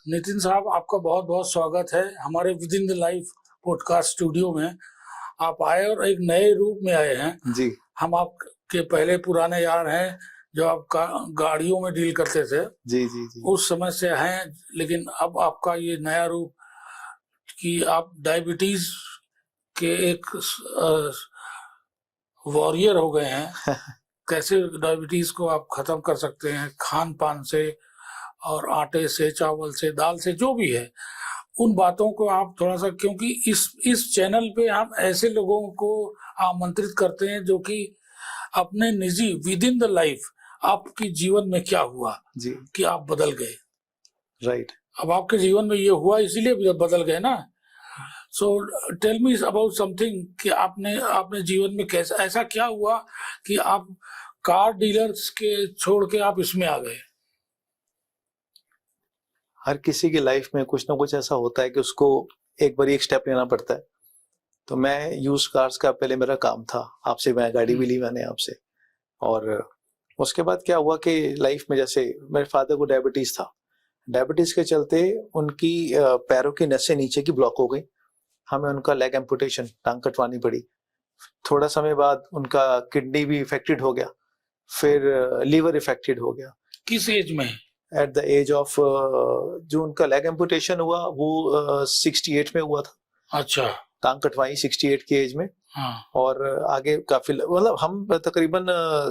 नितिन साहब, आपका बहुत बहुत स्वागत है हमारे with in the life podcast studio में। आप आए और एक नए रूप में आए हैं जी। हम आपके पहले पुराने यार हैं जो आप गाड़ियों में डील करते थे। जी जी जी। उस समय से हैं, लेकिन अब आपका ये नया रूप कि आप डायबिटीज के एक वॉरियर हो गए हैं। कैसे डायबिटीज को आप खत्म कर सकते हैं खान पान से और आटे से, चावल से, दाल से, जो भी है, उन बातों को आप थोड़ा सा, क्योंकि इस चैनल पे हम ऐसे लोगों को आमंत्रित करते हैं जो कि अपने निजी विद इन द लाइफ आपकी जीवन में क्या हुआ जी। कि आप बदल गए। राइट। अब आपके जीवन में ये हुआ इसलिए बदल गए ना। So tell me about something कि आपने जीवन में कैसा, ऐसा क्या हुआ कि आप कार डीलर्स के छोड़ के आप इसमें आ गए। हर किसी की लाइफ में कुछ ना कुछ ऐसा होता है कि उसको एक बार एक स्टेप लेना पड़ता है। तो मैं यूज कार्स का पहले मेरा काम था, आपसे मैं गाड़ी भी ली मैंने आपसे। और उसके बाद क्या हुआ कि लाइफ में जैसे मेरे फादर को डायबिटीज था, डायबिटीज के चलते उनकी पैरों की नसें नीचे की ब्लॉक हो गई। हमें उनका लेग एम्पुटेशन, टांग कटवानी पड़ी। थोड़ा समय बाद उनका किडनी भी इफेक्टेड हो गया, फिर लीवर इफेक्टेड हो गया। किस एज में? एट द एज ऑफ, जो उनका लेग एम्पुटेशन हुआ वो 68 में हुआ था। अच्छा। टांग कटवाई 68 की एज में। हाँ। और आगे काफी, मतलब हम तकरीबन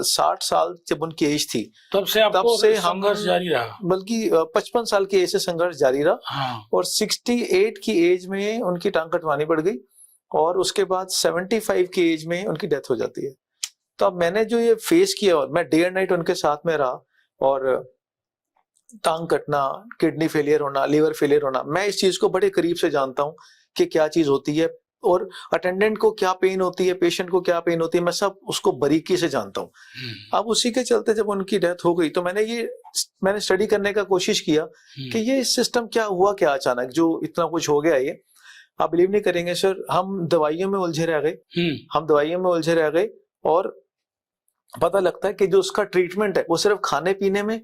60 साल जब उनकी एज थी तब से संघर्ष जारी रहा, बल्कि 55 साल की एज से संघर्ष जारी रहा। हाँ। और 68 की एज में उनकी टांग कटवानी पड़ गई और उसके बाद 75 की एज में उनकी डेथ हो जाती है। तो अब मैंने जो ये फेस किया, और मैं डे एंड नाइट उनके साथ में रहा, और टांग कटना, किडनी फेलियर होना, लीवर फेलियर होना, मैं इस चीज को बड़े करीब से जानता हूँ कि क्या चीज होती है और अटेंडेंट को क्या पेन होती है, पेशेंट को क्या पेन होती है, मैं सब उसको बारीकी से जानता हूँ। अब उसी के चलते जब उनकी डेथ हो गई तो मैंने स्टडी करने का कोशिश किया कि ये सिस्टम क्या हुआ, क्या अचानक जो इतना कुछ हो गया। ये आप बिलीव नहीं करेंगे सर, हम दवाइयों में उलझे रह गए और पता लगता है कि जो उसका ट्रीटमेंट है वो सिर्फ खाने पीने में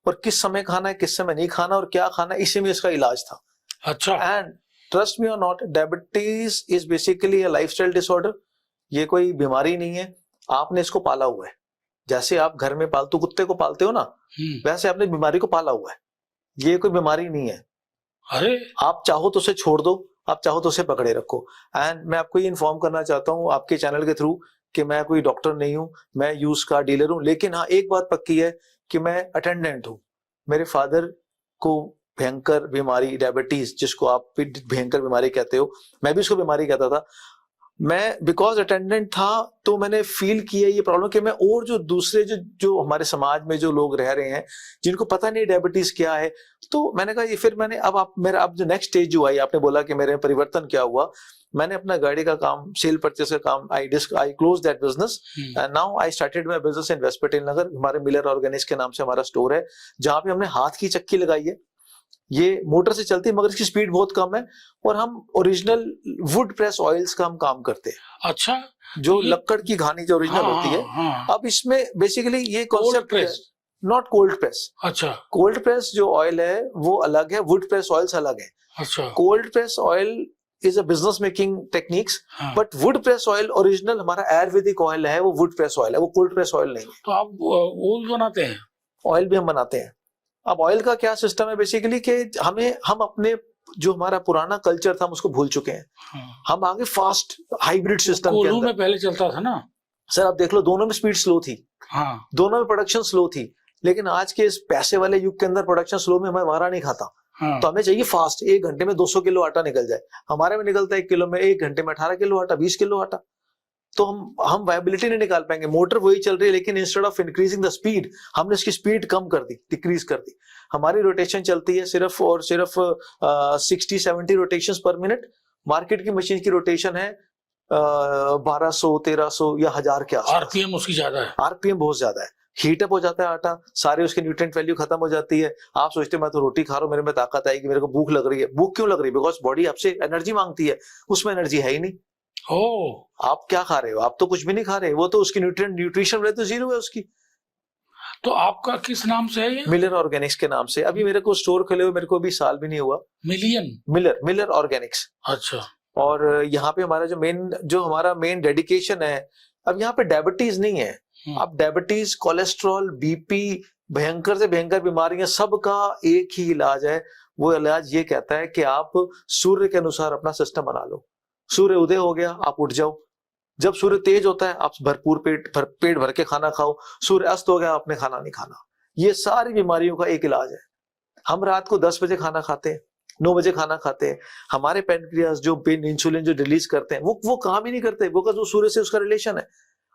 और किस समय खाना है, किस समय नहीं खाना और क्या खाना है, इसी में इसका इलाज था। अच्छा। एंड ट्रस्ट मी और not, diabetes is basically a lifestyle disorder. ये कोई बीमारी नहीं है, आपने इसको पाला हुआ है। जैसे आप घर में पालतू कुत्ते को पालते हो ना, वैसे आपने बीमारी को पाला हुआ है। ये कोई बीमारी नहीं है। अरे आप चाहो तो उसे छोड़ दो, आप चाहो तो उसे पकड़े रखो। एंड मैं आपको ये इन्फॉर्म करना चाहता हूँ आपके चैनल के थ्रू कि मैं कोई डॉक्टर नहीं हूँ, मैं यूज कार डीलर हूँ, लेकिन हाँ एक बात पक्की है कि मैं अटेंडेंट हूँ। मेरे फादर को भयंकर बीमारी डायबिटीज, जिसको आप भी भयंकर बीमारी कहते हो, मैं भी उसको बीमारी कहता था। मैं बिकॉज अटेंडेंट था तो मैंने फील किया ये प्रॉब्लम कि मैं, और जो दूसरे जो हमारे समाज में जो लोग रह रहे हैं जिनको पता नहीं डायबिटीज क्या है, तो मैंने कहा ये, फिर मैंने अब जो नेक्स्ट स्टेज जो आई, आपने बोला कि मेरे परिवर्तन क्या हुआ, मैंने अपना गाड़ी का काम, सेल परचेस का काम, I close that business and now I started my business in West Patel Nagar. हमारे मिलर ऑर्गेनिक्स के नाम से हमारा स्टोर है, जहां पे हमने हाथ की चक्की लगाई है। ये मोटर से चलती है मगर इसकी स्पीड बहुत कम है, और हम ओरिजिनल वुड प्रेस ऑयल्स का हम काम करते हैं। अच्छा। जो लक्कड़ की घानी जो ओरिजिनल होती है। हाँ। अब इसमें बेसिकली ये कॉन्सेप्ट है, नॉट कोल्ड प्रेस। अच्छा। कोल्ड प्रेस जो ऑयल है वो अलग है, वुड प्रेस ऑयल्स अलग है। अच्छा। Cold press oil is a business making techniques, but would press oil original हमारा आयुर्वेदिक ऑयल है, वो वुड प्रेस ऑयल है, वो कोल्ड प्रेस ऑयल नहीं है। तो आप ऑयल बनाते हैं? ऑयल भी हम बनाते हैं। अब ऑयल का क्या सिस्टम है बेसिकली कि हम अपने जो हमारा पुराना कल्चर था हम उसको भूल चुके हैं। हम आगे फास्ट हाइब्रिड सिस्टम के अंदर, में पहले चलता था ना सर, आप देख लो दोनों में स्पीड स्लो थी। हाँ। दोनों में प्रोडक्शन स्लो थी, लेकिन आज के इस पैसे वाले युग के अंदर प्रोडक्शन स्लो में हमें मारा नहीं खाता। हाँ। तो हमें चाहिए फास्ट, 1 घंटे में 200 किलो आटा निकल जाए। हमारे में निकलता है 1 किलो में, 1 घंटे में 18 किलो आटा, 20 किलो आटा। तो हम वायबिलिटी नहीं निकाल पाएंगे। मोटर वही चल रही है, लेकिन instead of increasing the speed हमने इसकी स्पीड कम कर दी, डिक्रीज कर दी। हमारी रोटेशन चलती है सिर्फ और सिर्फ 60-70 रोटेशंस पर मिनट। मार्केट की मशीन की रोटेशन है 1200, 1300 या 1000 के आसपास। आरपीएम उसकी ज्यादा है। आरपीएम बहुत ज्यादा है। हीटअप हो जाता है आटा, सारे उसके न्यूट्रिएंट वैल्यू खत्म हो जाती है। आप सोचते हैं मैं तो रोटी खा रहा हूँ, मेरे में ताकत आएगी, मेरे को भूख लग रही है। भूख क्यों लग रही है? बिकॉज बॉडी आपसे एनर्जी मांगती है, उसमें एनर्जी है ही नहीं। ओ, आप क्या खा रहे हो? आप तो कुछ भी नहीं खा रहे, वो तो उसकी न्यूट्रिशन वैल्यू तो जीरो है उसकी। तो आपका किस नाम से है ये? मिलर ऑर्गेनिक्स के नाम से। अभी मेरे को स्टोर खोले हुए मेरे को अभी साल भी नहीं हुआ। Miller Organics. अच्छा। और यहाँ पे हमारा जो हमारा मेन डेडिकेशन है, अब यहाँ पे डायबिटीज नहीं है। अब डायबिटीज, कोलेस्ट्रॉल, बीपी, भयंकर से भयंकर बीमारियां, सबका एक ही इलाज है। वो इलाज ये कहता है कि आप सूर्य के अनुसार अपना सिस्टम बना लो। सूर्य उदय हो गया, आप उठ जाओ। जब सूर्य तेज होता है आप भरपूर पेट भर के खाना खाओ। सूर्य अस्त हो गया, आपने खाना नहीं खाना। ये सारी बीमारियों का एक इलाज है। हम रात को 10 बजे खाना खाते हैं, 9 बजे खाना खाते हैं। हमारे पैनक्रियास जो इंसुलिन जो रिलीज करते हैं वो काम ही नहीं करते, वो सूर्य से उसका रिलेशन है।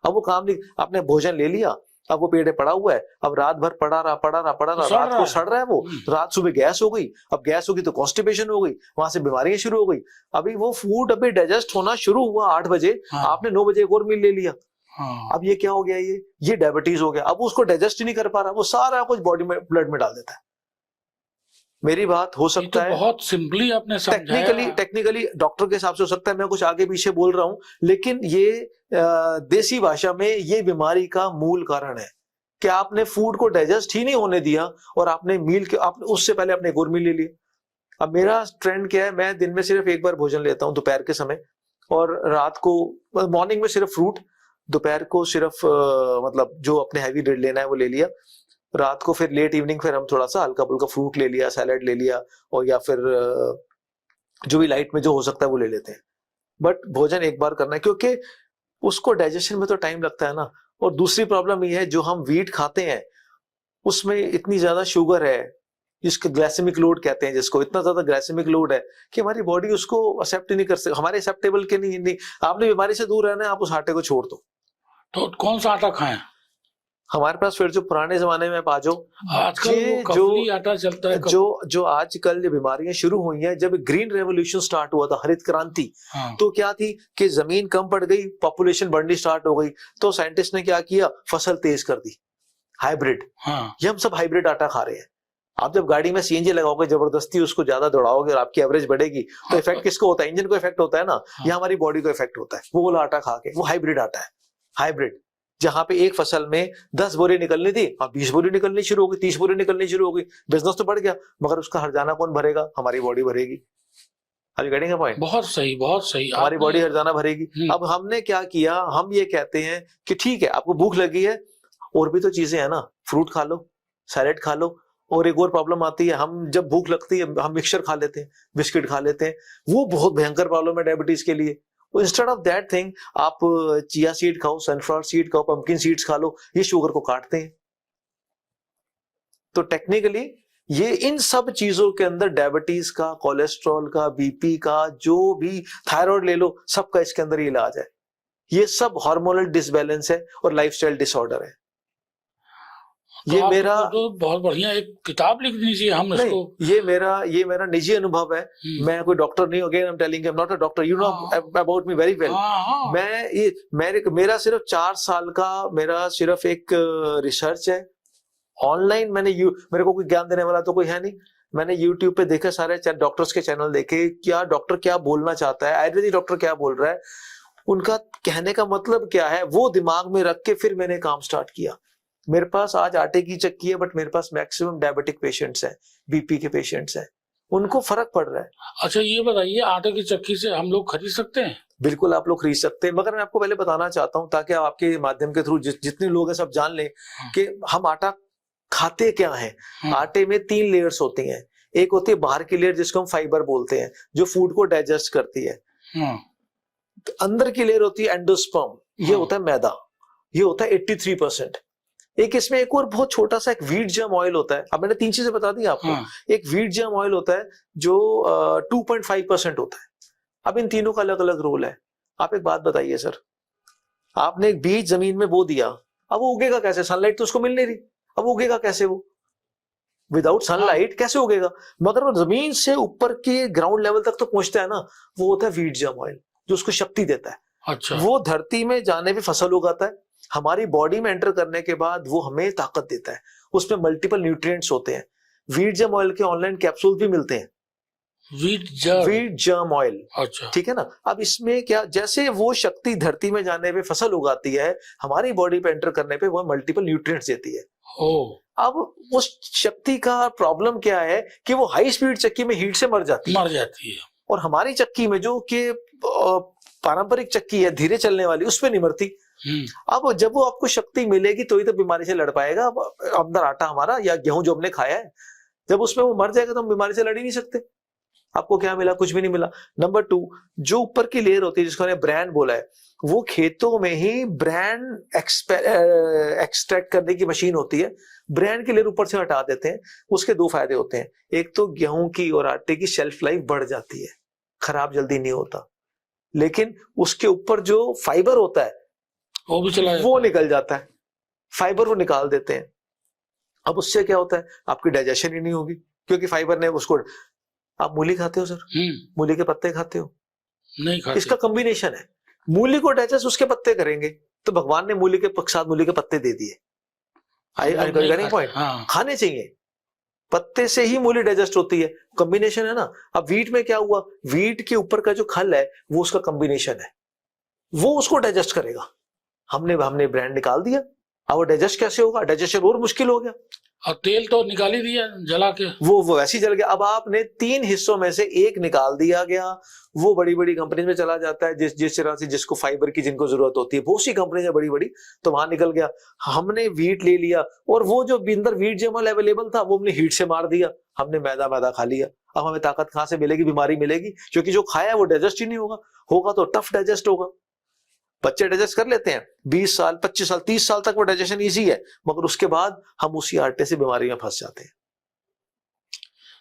अब वो काम नहीं, आपने भोजन ले लिया, अब वो पेट पड़ा हुआ है, अब रात भर पड़ा रहा, रात को सड़ रहा है वो, रात सुबह गैस हो गई, अब गैस होगी तो कॉन्स्टिपेशन हो गई, वहां से बीमारियां शुरू हो गई। अभी वो फूड अभी डाइजेस्ट होना शुरू हुआ 8 बजे, आपने 9 बजे एक और मील ले लिया। अब ये क्या हो गया, ये डायबिटीज हो गया। अब उसको डाइजेस्ट ही नहीं कर पा रहा, वो सारा कुछ बॉडी में ब्लड में डाल देता है। मेरी बात हो सकता है बहुत सिंपली आपने समझाया, टेक्निकली डॉक्टर के हिसाब से हो सकता है मैं कुछ आगे पीछे बोल रहा हूं, लेकिन ये देसी भाषा में ये बीमारी का मूल कारण है कि आपने फूड को डाइजेस्ट ही नहीं होने दिया और आपने उससे पहले आपने एक और मील ले लिया। अब मेरा ट्रेंड क्या है, मैं दिन में सिर्फ एक बार भोजन लेता हूं दोपहर के समय, और रात को मॉर्निंग में सिर्फ फ्रूट, दोपहर को सिर्फ मतलब जो अपने हैवी लेना है वो ले लिया, रात को फिर लेट इवनिंग फिर हम थोड़ा सा हल्का फुल्का फ्रूट ले लिया, सैलेड ले लिया, और या फिर जो भी लाइट में जो हो सकता है वो ले लेते हैं। बट भोजन एक बार करना है, क्योंकि उसको डाइजेशन में तो टाइम लगता है ना। और दूसरी प्रॉब्लम ये है, जो हम व्हीट खाते हैं उसमें इतनी ज्यादा शुगर है, जिसको ग्लाइसेमिक लोड कहते हैं, जिसको इतना ज्यादा ग्लाइसेमिक लोड है कि हमारी बॉडी उसको एक्सेप्ट नहीं कर सकती, हमारे एक्सेप्टेबल के नहीं। आपने बीमारी से दूर रहना है, आप उस आटे को छोड़ दो। तो कौन सा आटा खाएं? हमारे पास फिर जो पुराने जमाने में पाजो, आजकल जो आटा चलता है, जो आजकल जो बीमारियां शुरू हुई हैं, जब ग्रीन रेवोल्यूशन स्टार्ट हुआ था, हरित क्रांति, तो क्या थी कि जमीन कम पड़ गई, पॉपुलेशन बढ़नी स्टार्ट हो गई, तो साइंटिस्ट ने क्या किया, फसल तेज कर दी, हाइब्रिड। ये हम सब हाइब्रिड आटा खा रहे हैं। आप जब गाड़ी में सीएनजी लगाओगे, जबरदस्ती उसको ज्यादा दौड़ाओगे और आपकी एवरेज बढ़ेगी, तो इफेक्ट किसको होता है? इंजन को इफेक्ट होता है ना, या हमारी बॉडी को इफेक्ट होता है। वो वाला आटा खा के, वो हाइब्रिड आटा है। हाइब्रिड जहां पे एक फसल में 10 बोरी निकलनी थी, अब 20 बोरी निकलनी शुरू हो गई, 30 बोरी निकलनी शुरू हो गई। बिजनेस तो बढ़ गया, मगर उसका हर्जाना कौन भरेगा? हमारी बॉडी भरेगी। Are you getting a point? बहुत सही, बहुत सही। हमारी बॉडी हर्जाना भरेगी। अब हमने क्या किया, हम ये कहते हैं कि ठीक है आपको भूख लगी है, और भी तो चीजें है ना, फ्रूट खा लो, सैलेड खा लो। और एक और प्रॉब्लम आती है, हम जब भूख लगती है हम मिक्सचर खा लेते हैं, बिस्किट खा लेते हैं। वो बहुत भयंकर प्रॉब्लम है डायबिटीज के लिए। इंस्टेड ऑफ दैट थिंग आप चिया सीड खाओ, सनफ्लावर सीड खाओ, पंपकिन सीड्स खा लो, ये शुगर को काटते हैं। तो टेक्निकली ये इन सब चीजों के अंदर डायबिटीज का, कोलेस्ट्रॉल का, बीपी का, जो भी थायराइड ले लो, सबका इसके अंदर ही इलाज है। ये सब हार्मोनल डिसबैलेंस है और लाइफस्टाइल डिसऑर्डर है। तो ये मेरा तो बहुत बढ़िया एक किताब लिख दीजिए हम इसको। ये मेरा निजी अनुभव है। मैं कोई डॉक्टर नहीं हूं, again I am telling, I am not a doctor, you know about me very well. मेरा सिर्फ 4 साल का मेरा सिर्फ एक रिसर्च है। ऑनलाइन मेरे को कोई ज्ञान देने वाला तो कोई है नहीं। मैंने यूट्यूब पे देखा, सारे डॉक्टर्स के चैनल देखे, क्या डॉक्टर क्या बोलना चाहता है, आयुर्वेदिक डॉक्टर क्या बोल रहा है, उनका कहने का मतलब क्या है, वो दिमाग में रख के फिर मैंने काम स्टार्ट किया। मेरे पास आज आटे की चक्की है, बट मेरे पास मैक्सिमम डायबिटिक पेशेंट्स हैं, बीपी के पेशेंट्स हैं, उनको फर्क पड़ रहा है। अच्छा ये बताइए, आटे की चक्की से हम लोग खरीद सकते हैं? बिल्कुल आप लोग खरीद सकते हैं, मगर मैं आपको पहले बताना चाहता हूं ताकि आपके माध्यम के थ्रू जितने लोग हैं सब जान लें कि हम आटा खाते क्या है। आटे में 3 लेयर्स होती हैं। एक होती है बाहर की लेयर, जिसको हम फाइबर बोलते हैं, जो फूड को डाइजेस्ट करती है। अंदर की लेयर होती है एंडोस्पर्म, ये होता है मैदा, ये होता है 83%। एक इसमें एक और बहुत छोटा सा एक व्हीट जर्म ऑयल होता है। अब मैंने 3 चीजें बता दी आपको। एक व्हीट जर्म ऑयल होता है जो 2.5% होता है। अब इन तीनों का अलग अलग रोल है। आप एक बात बताइए सर, आपने एक बीज जमीन में बो दिया, अब वो उगेगा कैसे? सनलाइट तो उसको मिल नहीं रही, अब उगेगा कैसे? वो विदाउट सनलाइट कैसे उगेगा? मगर वो जमीन से ऊपर के ग्राउंड लेवल तक तो पहुंचता है ना, वो होता है व्हीट जर्म ऑयल, जो उसको शक्ति देता है। अच्छा। वो धरती में जाने पे फसल उगाता है, हमारी बॉडी में एंटर करने के बाद वो हमें ताकत देता है। उसमें मल्टीपल न्यूट्रिएंट्स होते हैं। व्हीट जर्म ऑयल के ऑनलाइन कैप्सूल भी मिलते हैं, व्हीट जर्म ऑयल। अच्छा। ठीक है ना। अब इसमें क्या, जैसे वो शक्ति धरती में जाने पे फसल उगाती है, हमारी बॉडी पे एंटर करने पे वो मल्टीपल न्यूट्रिएंट्स देती है। अब उस शक्ति का प्रॉब्लम क्या है कि वो हाई स्पीड चक्की में हीट से मर जाती है और हमारी चक्की में जो कि पारंपरिक चक्की है धीरे चलने वाली, उस पे नहीं मरती। अब जब वो आपको शक्ति मिलेगी तो ही तो बीमारी से लड़ पाएगा। अब अंदर आटा हमारा या गेहूं जो हमने खाया है, जब उसमें वो मर जाएगा तो हम बीमारी से लड़ ही नहीं सकते। आपको क्या मिला? कुछ भी नहीं मिला। नंबर 2, जो ऊपर की लेयर होती है जिसको हमने ब्रांड बोला है, वो खेतों में ही ब्रांड एक्सट्रैक्ट करने की मशीन होती है। ब्रांड की लेयर ऊपर से हटा देते हैं। उसके 2 फायदे होते हैं। एक तो गेहूं की और आटे की शेल्फ लाइफ बढ़ जाती है, खराब जल्दी नहीं होता। लेकिन उसके ऊपर जो फाइबर होता है वो भी चला जाता वो निकल जाता है, फाइबर वो निकाल देते हैं। अब उससे क्या होता है? आपकी डाइजेशन ही नहीं होगी, क्योंकि फाइबर ने उसको। आप मूली खाते हो सर? मूली के पत्ते खाते हो? नहीं खाते। इसका कॉम्बिनेशन है, मूली को डाइजेस्ट उसके पत्ते करेंगे, तो भगवान ने मूली के साथ मूली के पत्ते दे दिए। पॉइंट। हाँ। खाने चाहिए, पत्ते से ही मूली डाइजेस्ट होती है, कॉम्बिनेशन है ना। अब व्हीट में क्या हुआ? व्हीट के ऊपर का जो खल है वो उसका कॉम्बिनेशन है, वो उसको डाइजेस्ट करेगा। हमने ब्रांड निकाल दिया, अब वो डाइजेस्ट कैसे होगा? डाइजेशन और मुश्किल हो गया। और तेल तो निकाल ही दिया जला के, वो वैसे ही जल गया। अब आपने 3 हिस्सों में से एक निकाल दिया गया, वो बड़ी बड़ी कंपनी में चला जाता है, जिस तरह से जिसको फाइबर की जिनको जरूरत होती है, बहुत सी कंपनी है बड़ी बड़ी, तो वहां निकल गया। हमने व्हीट ले लिया और वो जो अंदर व्हीट जमल अवेलेबल था वो हमने हीट से मार दिया, हमने मैदा खा लिया। अब हमें ताकत कहां से मिलेगी? बीमारी मिलेगी, क्योंकि जो खाया है वो डाइजेस्ट ही नहीं होगा तो टफ डाइजेस्ट होगा। बच्चे डाइजेस्ट कर लेते हैं 20 साल 25 साल 30 साल तक, वो डाइजेशन इजी है, मगर उसके बाद हम उसी आटे से बीमारी में फंस जाते हैं।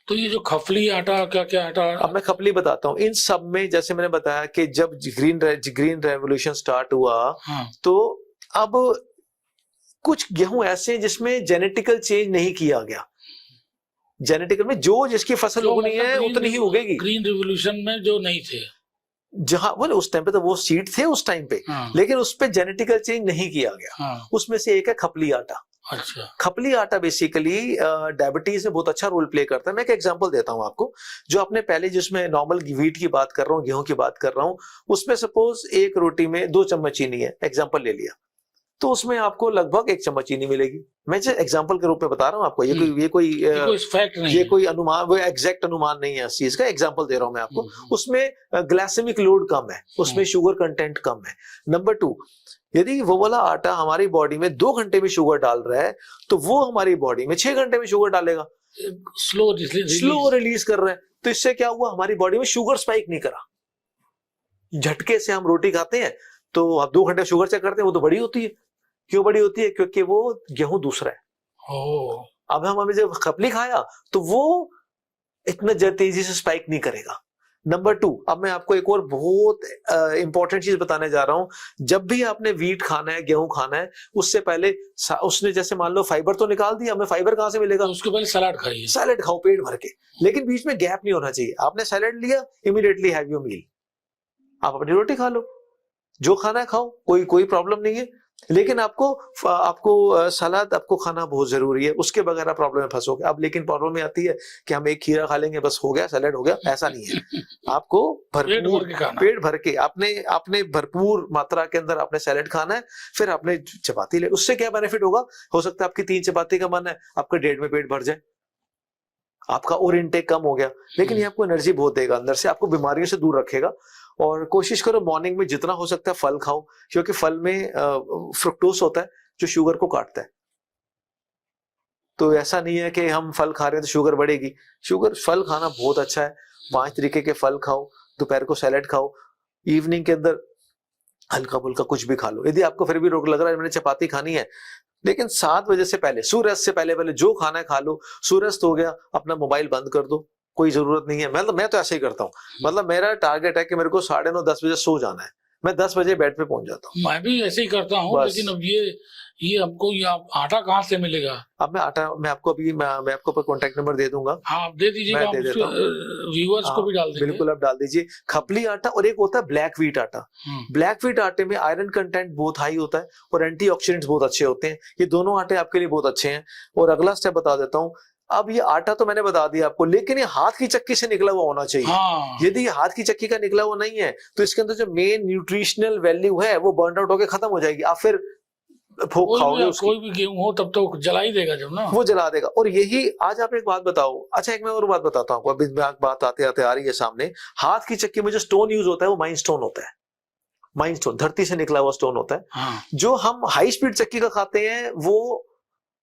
तो ये जो खपली आटा, क्या आटा? अब मैं खपली बताता हूँ। इन सब में जैसे मैंने बताया कि जब ग्रीन रेवोल्यूशन स्टार्ट हुआ, हाँ। तो अब कुछ गेहूं ऐसे हैं जिसमें जेनेटिकल चेंज नहीं किया गया। जेनेटिकल में जो जिसकी फसल उगनी है उतनी ही उगेगी। ग्रीन रेवोल्यूशन में जो नहीं थे, जहां बोले उस टाइम पे तो वो सीड थे उस टाइम पे, हाँ। लेकिन उस पे जेनेटिकल चेंज नहीं किया गया। हाँ। उसमें से एक है खपली आटा। अच्छा। खपली आटा बेसिकली डायबिटीज में बहुत अच्छा रोल प्ले करता है। मैं एक एग्जांपल देता हूं आपको। जो आपने पहले जिसमें नॉर्मल व्हीट की बात कर रहा हूँ, गेहूं की बात कर रहा हूँ, उसमें सपोज एक रोटी में 2 चम्मच चीनी है, एग्जांपल ले लिया, तो उसमें आपको लगभग 1 चम्मच चीनी मिलेगी। मैं जो एग्जांपल के रूप में बता रहा हूँ आपको, ये कोई फैक्ट नहीं, ये कोई अनुमान, वो एग्जैक्ट अनुमान नहीं है इस चीज का, एग्जांपल दे रहा हूं मैं आपको। उसमें ग्लाइसेमिक लोड कम है, उसमें शुगर कंटेंट कम है। नंबर 2, यदि वो वाला आटा हमारी बॉडी में 2 घंटे में शुगर डाल रहा है, तो वो हमारी बॉडी में 6 घंटे में शुगर डालेगा। स्लो रिलीज कर रहा है, तो इससे क्या हुआ? हमारी बॉडी में शुगर स्पाइक नहीं करा। झटके से हम रोटी खाते हैं तो आप 2 घंटे शुगर चेक करते हैं, वो तो बड़ी होती है। क्यों बड़ी होती है? क्योंकि वो गेहूं दूसरा है। अब हमने जब खपली खाया तो वो इतना तेजी से स्पाइक नहीं करेगा। नंबर 2, अब मैं आपको एक और बहुत इंपॉर्टेंट चीज बताने जा रहा हूं। जब भी आपने व्हीट खाना है, गेहूं खाना है, उससे पहले उसने जैसे मान लो फाइबर तो निकाल दिया, हमें फाइबर कहां से मिलेगा? उसके पहले सलाद खाइए, सलाद खाओ पेट भर के, लेकिन बीच में गैप नहीं होना चाहिए। आपने सलाद लिया, इमीडिएटली हैव योर मील, आप अपनी रोटी खा लो, जो खाना है खाओ, कोई प्रॉब्लम नहीं है। लेकिन आपको सलाद आपको खाना बहुत जरूरी है, उसके बगैर आप प्रॉब्लम में फंसोगे। अब लेकिन प्रॉब्लम में आती है कि हम एक खीरा खा लेंगे बस हो गया, सलाद हो गया, ऐसा नहीं है। आपको भरपूर पेट भर के आपने भरपूर मात्रा के अंदर आपने सलाद खाना है, फिर आपने चपाती ले। उससे क्या बेनिफिट होगा? हो सकता है आपकी 3 चपाती का मन है, आपके 1.5 में पेट भर जाए, आपका और इनटेक कम हो गया, लेकिन ये आपको एनर्जी बहुत देगा अंदर से, आपको बीमारियों से दूर रखेगा। और कोशिश करो मॉर्निंग में जितना हो सकता है फल खाओ, क्योंकि फल में फ्रुक्टोज होता है जो शुगर को काटता है। तो ऐसा नहीं है कि हम फल खा रहे हैं तो शुगर बढ़ेगी। फल खाना बहुत अच्छा है। 5 तरीके के फल खाओ, दोपहर को सैलेड खाओ, इवनिंग के अंदर हल्का फुल्का कुछ भी खा लो। यदि आपको फिर भी रोग लग रहा है मैंने चपाती खानी है, लेकिन 7 बजे से पहले, सूर्यास्त से पहले जो खाना है खा लो। सूर्यास्त हो गया, अपना मोबाइल बंद कर दो, कोई जरूरत नहीं है। मैं तो ऐसे ही करता हूँ। मतलब मेरा टारगेट है कि मेरे को 9:30 10 बजे सो जाना है, मैं 10 बजे बेड पे पहुंच जाता हूँ। मैं भी ऐसे ही करता हूँ, लेकिन अब ये हमको आटा कहाँ से मिलेगा? अब मैं आपको कॉन्टेक्ट नंबर दे दूंगा। हाँ, आप दे दीजिएगा, व्यूअर्स को भी डाल देंगे। बिल्कुल, आप डाल दीजिए। खपली आटा और एक होता है ब्लैक व्हीट आटा। ब्लैक व्हीट आटे में आयरन कंटेंट बहुत हाई होता है और एंटीऑक्सीडेंट्स बहुत अच्छे होते हैं। ये दोनों आटे आपके लिए बहुत अच्छे हैं। और अगला स्टेप बता देता हूँ, अब ये आटा तो मैंने बता दिया आपको, लेकिन ये हाथ की चक्की से निकला हुआ होना चाहिए। हाँ, यदि ये हाथ की चक्की का निकला हुआ नहीं है तो इसके अंदर जो मेन न्यूट्रिशनल वैल्यू है वो बर्न आउट होकर खत्म हो जाएगी। आप फिर भूख खाओगे उसकी, कोई भी गेहूं हो तब तो जला ही देगा जब ना, वो जला देगा। और यही आज आप एक बात बताओ, अच्छा एक मैं और बात बताता हूँ आपको, अभी बात आते आते आ रही है सामने। हाथ की चक्की में जो स्टोन यूज होता है वो माइन स्टोन होता है। माइन स्टोन धरती से निकला हुआ स्टोन होता है। हाँ, जो हम हाई स्पीड चक्की का खाते हैं वो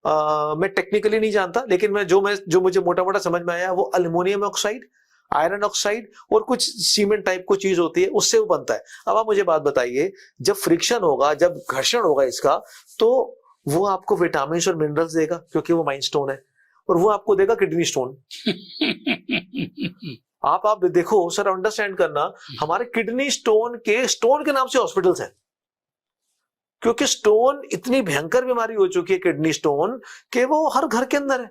मैं टेक्निकली नहीं जानता, लेकिन जो मुझे मोटा मोटा समझ में आया वो अल्युमिनियम ऑक्साइड, आयरन ऑक्साइड और कुछ सीमेंट टाइप को चीज होती है, उससे वो बनता है। अब आप मुझे बात बताइए, जब फ्रिक्शन होगा, जब घर्षण होगा इसका, तो वो आपको विटामिन और मिनरल्स देगा क्योंकि वो माइन स्टोन है, और वो आपको देगा किडनी स्टोन। आप देखो सर, अंडरस्टैंड करना, हमारे किडनी स्टोन के नाम से हॉस्पिटल्स हैं, क्योंकि स्टोन इतनी भयंकर बीमारी हो चुकी है किडनी स्टोन कि वो हर घर के अंदर है।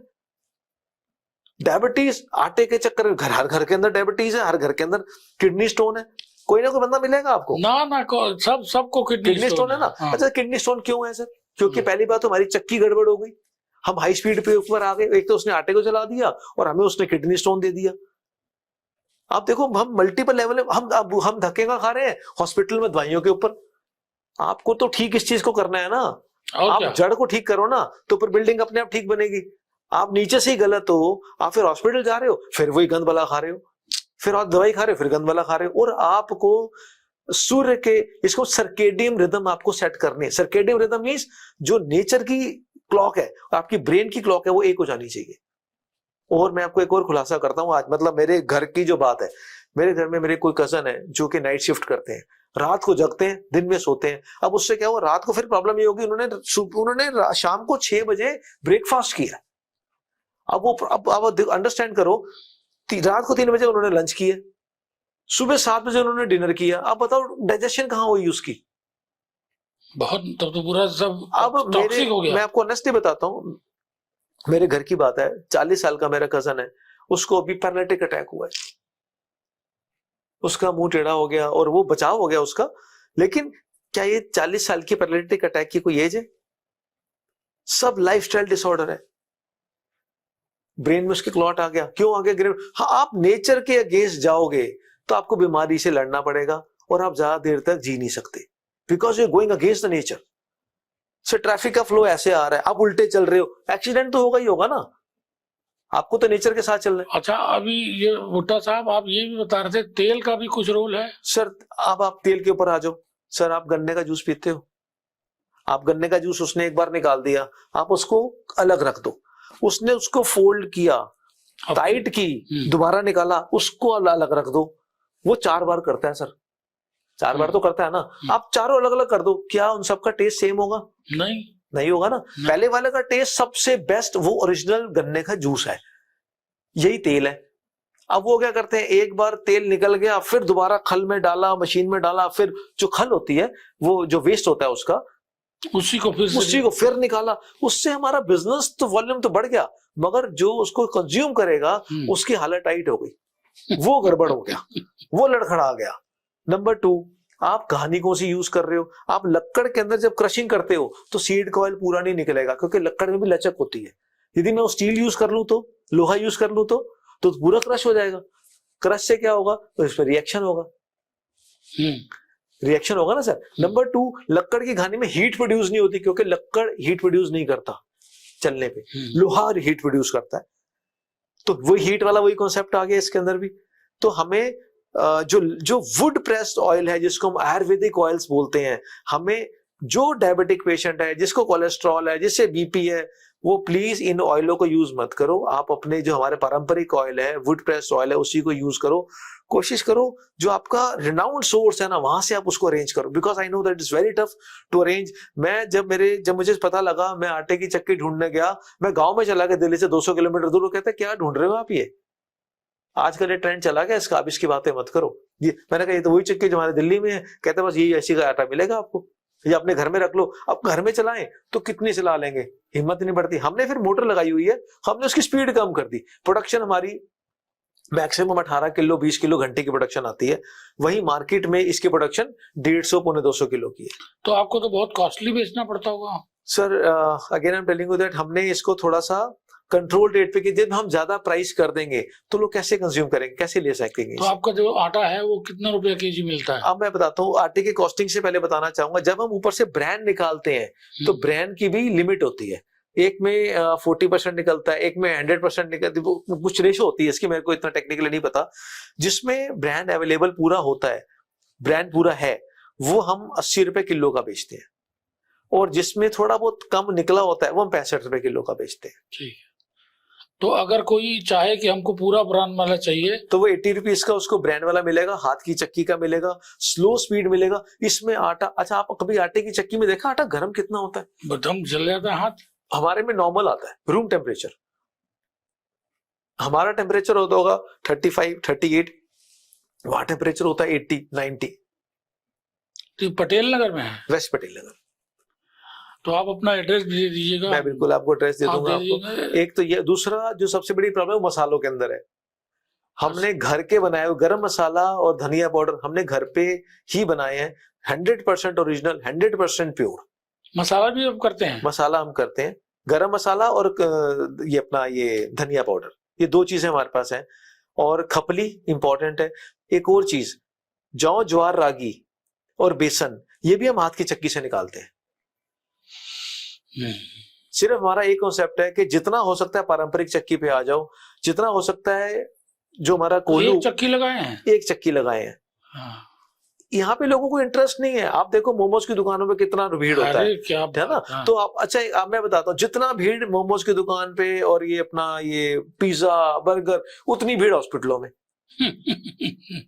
डायबिटीज, आटे के चक्कर में हर घर के अंदर डायबिटीज है, हर घर के अंदर किडनी स्टोन है। कोई ना कोई बंदा मिलेगा आपको, ना सबको किडनी स्टोन है ना। हाँ। अच्छा, किडनी स्टोन क्यों है सर? क्योंकि पहली बात तो हमारी चक्की गड़बड़ हो गई, हम हाई स्पीड पे ऊपर आ गए। एक तो उसने आटे को जला दिया और हमें उसने किडनी स्टोन दे दिया। आप देखो, हम मल्टीपल लेवल, हम धक्के का खा रहे हैं हॉस्पिटल में दवाइयों के ऊपर। आपको तो ठीक इस चीज को करना है ना, आप जड़ को ठीक करो ना, तो फिर बिल्डिंग अपने आप ठीक बनेगी। आप नीचे से ही गलत हो, आप फिर हॉस्पिटल जा रहे हो, फिर वही गंद वाला खा रहे हो, फिर आप दवाई खा रहे हो, फिर गंद वाला खा रहे हो। और आपको सूर्य के, इसको सर्केडियम रिदम आपको सेट करनी है। सर्केडियम रिदम मींस जो नेचर की क्लॉक है, आपकी ब्रेन की क्लॉक है, वो एक हो जानी चाहिए। और मैं आपको एक और खुलासा करता हूं आज, मतलब मेरे घर की जो बात है, मेरे घर में मेरे कोई कजन है जो कि नाइट शिफ्ट करते हैं, रात को जगते हैं, दिन में सोते हैं। अब उससे क्या हुआ, रात को फिर प्रॉब्लम ये होगी, उन्होंने शाम को 6 बजे ब्रेकफास्ट किया। अब अंडरस्टैंड करो, रात को 3 बजे उन्होंने लंच किया, सुबह 7 बजे उन्होंने डिनर किया। अब बताओ डाइजेशन कहाँ हुई उसकी? बहुत, तब तो पूरा सब अब टॉक्सिक हो गया। मैं आपको ऑनेस्टली बताता हूँ, मेरे घर की बात है, 40 साल का मेरा कजन है, उसको अभी पैरालिटिक अटैक हुआ है, उसका मुंह टेढ़ा हो गया और वो बचाव हो गया उसका। लेकिन क्या ये 40 साल की पैरालिटिक अटैक की कोई एज है? सब लाइफस्टाइल डिसऑर्डर है। ब्रेन में उसके क्लॉट आ गया, क्यों आ गया? हाँ, आप नेचर के अगेंस्ट जाओगे तो आपको बीमारी से लड़ना पड़ेगा और आप ज्यादा देर तक जी नहीं सकते, because you are going against the nature. Sir, traffic का फ्लो ऐसे आ रहा है, आप उल्टे चल रहे हो, एक्सीडेंट तो होगा ही होगा ना, आपको तो नेचर के साथ चलना है। अच्छा, अभी ये भुट्टा साहब, आप ये भी बता रहे थे तेल का भी कुछ रोल है? सर, अब आप तेल के ऊपर आ जाओ। सर, आप गन्ने का जूस पीते हो, आप गन्ने का जूस उसने एक बार निकाल दिया, आप उसको अलग रख दो, उसने उसको फोल्ड किया, टाइट की, दोबारा निकाला, उसको अलग रख दो। वो 4 बार करता है सर, 4 बार तो करता है ना। आप चारों अलग अलग कर दो, क्या उन सबका टेस्ट सेम होगा? नहीं होगा ना। पहले वाले का टेस्ट सबसे बेस्ट, वो ओरिजिनल गन्ने का जूस है, यही तेल है। अब वो क्या करते हैं, एक बार तेल निकल गया, फिर दोबारा खल में डाला, मशीन में डाला, फिर जो खल होती है, वो जो वेस्ट होता है उसका, उसी को फिर निकाला। उससे हमारा बिजनेस तो वॉल्यूम तो बढ़ गया, मगर जो उसको कंज्यूम करेगा उसकी हालत टाइट हो गई, वो गड़बड़ हो गया, वो लड़खड़ा गया। नंबर 2, आप कहानी कौन सी यूज कर रहे हो? आप लक्कड़ के अंदर जब क्रशिंग करते हो तो सीड का ऑयल पूरा नहीं निकलेगा, क्योंकि लक्कड़ में भी लचक होती है। यदि मैं स्टील यूज कर लूं, तो लोहा यूज कर लूं, तो पूरा क्रश हो जाएगा। क्रश से क्या होगा? तो इस पर रिएक्शन होगा, रिएक्शन होगा ना सर। नंबर 2, लक्कड़ की घानी में हीट प्रोड्यूस नहीं होती, क्योंकि लक्कड़ हीट प्रोड्यूस नहीं करता चलने पे, लोहा हीट प्रोड्यूस करता है। तो वही हीट वाला वही कॉन्सेप्ट आ गया इसके अंदर भी। तो हमें जो वुड प्रेस्ड ऑयल है, जिसको हम आयुर्वेदिक ऑयल्स बोलते हैं, हमें जो डायबिटिक पेशेंट है, जिसको कोलेस्ट्रॉल है, जिससे बीपी है, वो प्लीज इन ऑयलों को यूज मत करो। आप अपने जो हमारे पारंपरिक ऑयल है, वुड प्रेस्ड ऑयल है, उसी को यूज करो। कोशिश करो जो आपका रिनाउंड सोर्स है ना, वहां से आप उसको अरेंज करो, because I know that is very tough to arrange. मैं जब मुझे पता लगा, मैं आटे की चक्की ढूंढने गया, मैं गांव में चला गया, दिल्ली से 200 किलोमीटर दूर। कहते क्या ढूंढ रहे हो आप? ये आजकल ये ट्रेंड चला गया इसका, आप इसकी बातें मत करो। ये मैंने कहा, ये तो वही चक्की जो हमारे दिल्ली में है। कहते बस यही ऐसी का आटा मिलेगा आपको, ये अपने घर में रख लो। अब घर में चलाएं तो कितनी चला लेंगे, हिम्मत नहीं बढ़ती। हमने फिर मोटर लगाई हुई है, हमने उसकी स्पीड कम कर दी। प्रोडक्शन हमारी मैक्सिमम 18 किलो 20 किलो घंटे की प्रोडक्शन आती है, वही मार्केट में इसकी प्रोडक्शन 150 पौने 200 किलो की है। तो आपको तो बहुत कॉस्टली बेचना पड़ता होगा। Sir, again I am telling you that हमने इसको थोड़ा सा कंट्रोल रेट पे कि जब हम ज्यादा प्राइस कर देंगे तो लोग कैसे कंज्यूम करेंगे, कैसे ले सकेंगे। तो आपका जो आटा है वो कितना रुपया केजी मिलता है? अब मैं बताता हूँ, आटे की कॉस्टिंग से पहले बताना चाहूंगा, जब हम ऊपर से ब्रांड निकालते हैं तो ब्रांड की भी लिमिट होती है। एक में 40% निकलता है, एक में 100% निकलती है, कुछ रेशो होती है इसकी, मेरे को इतना टेक्निकली नहीं पता। जिसमें ब्रांड अवेलेबल पूरा होता है, ब्रांड पूरा है, वो हम 80 रुपए किलो का बेचते हैं, और जिसमें थोड़ा बहुत कम निकला होता है वो हम 65 रुपए किलो का बेचते हैं। ठीक है। तो अगर कोई चाहे कि हमको पूरा ब्रांड वाला चाहिए तो वो 80 रुपीज का उसको ब्रांड वाला मिलेगा, हाथ की चक्की का मिलेगा, स्लो स्पीड मिलेगा। इसमें आटा, अच्छा आप कभी आटे की चक्की में देखा आटा गर्म कितना होता है? बटन जल जाता है हाथ। हमारे में नॉर्मल आता है रूम टेम्परेचर, हमारा टेम्परेचर होता होगा 35 38, वहां टेम्परेचर होता है 80 90। तो पटेल नगर में है? वेस्ट पटेल नगर। तो आप अपना एड्रेस दे दीजिएगा। मैं बिल्कुल आपको एड्रेस दे आप दूंगा दे आपको। एक तो ये, दूसरा जो सबसे बड़ी प्रॉब्लम है मसालों के अंदर है। हमने घर के बनाए हुए गरम मसाला और धनिया पाउडर हमने घर पे ही बनाए हैं, 100% ओरिजिनल, 100% प्योर। मसाला भी आप करते हैं? मसाला हम करते हैं, गरम मसाला और ये अपना ये धनिया पाउडर, ये 2 चीजें हमारे पास हैं। और खपली इंपॉर्टेंट है। एक और चीज, जौ, ज्वार, रागी और बेसन, ये भी हम हाथ की चक्की से निकालते हैं। सिर्फ हमारा एक कॉन्सेप्ट है कि जितना हो सकता है पारंपरिक चक्की पे आ जाओ, जितना हो सकता है जो हमारा कोल्हू, एक चक्की लगाए हैं? एक चक्की लगाए हैं। हाँ। यहाँ पे लोगों को इंटरेस्ट नहीं है। आप देखो मोमोज की दुकानों पे कितना भीड़ होता है, क्या है ना? हाँ। तो आप, अच्छा मैं बताता हूँ, जितना भीड़ मोमोज की दुकान पे और ये अपना ये पिज्जा बर्गर, उतनी भीड़ हॉस्पिटलों में।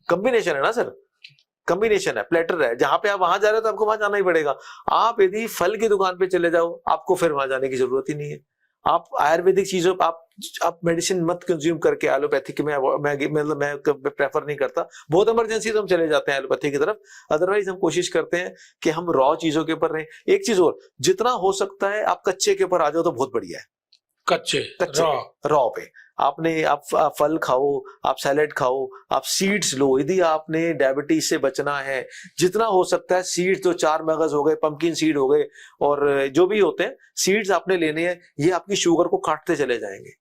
कॉम्बिनेशन है ना सर, कॉम्बिनेशन है, प्लेटर है। जहां पे आप वहां जा रहे हो तो आपको वहां जाना ही पड़ेगा। आप यदि फल की दुकान पे चले जाओ, आपको फिर वहां जाने की जरूरत ही नहीं है। आप आयुर्वेदिक चीजों, आप मेडिसिन मत कंज्यूम करके, एलोपैथी की मैं प्रेफर नहीं करता। बहुत इमरजेंसी तो हम चले जाते हैं एलोपैथी की तरफ, अदरवाइज हम कोशिश करते हैं कि हम रॉ चीजों के ऊपर रहें। एक चीज और, जितना हो सकता है आप कच्चे के ऊपर आ जाओ तो बहुत बढ़िया है। कच्चे रॉ पे आप फल खाओ, आप सैलेड खाओ, आप सीड्स लो। यदि आपने डायबिटीज से बचना है, जितना हो सकता है सीड्स, तो 4 मगज हो गए, पंपकिन सीड हो गए, और जो भी होते हैं सीड्स आपने लेने हैं। ये आपकी शुगर को काटते चले जाएंगे।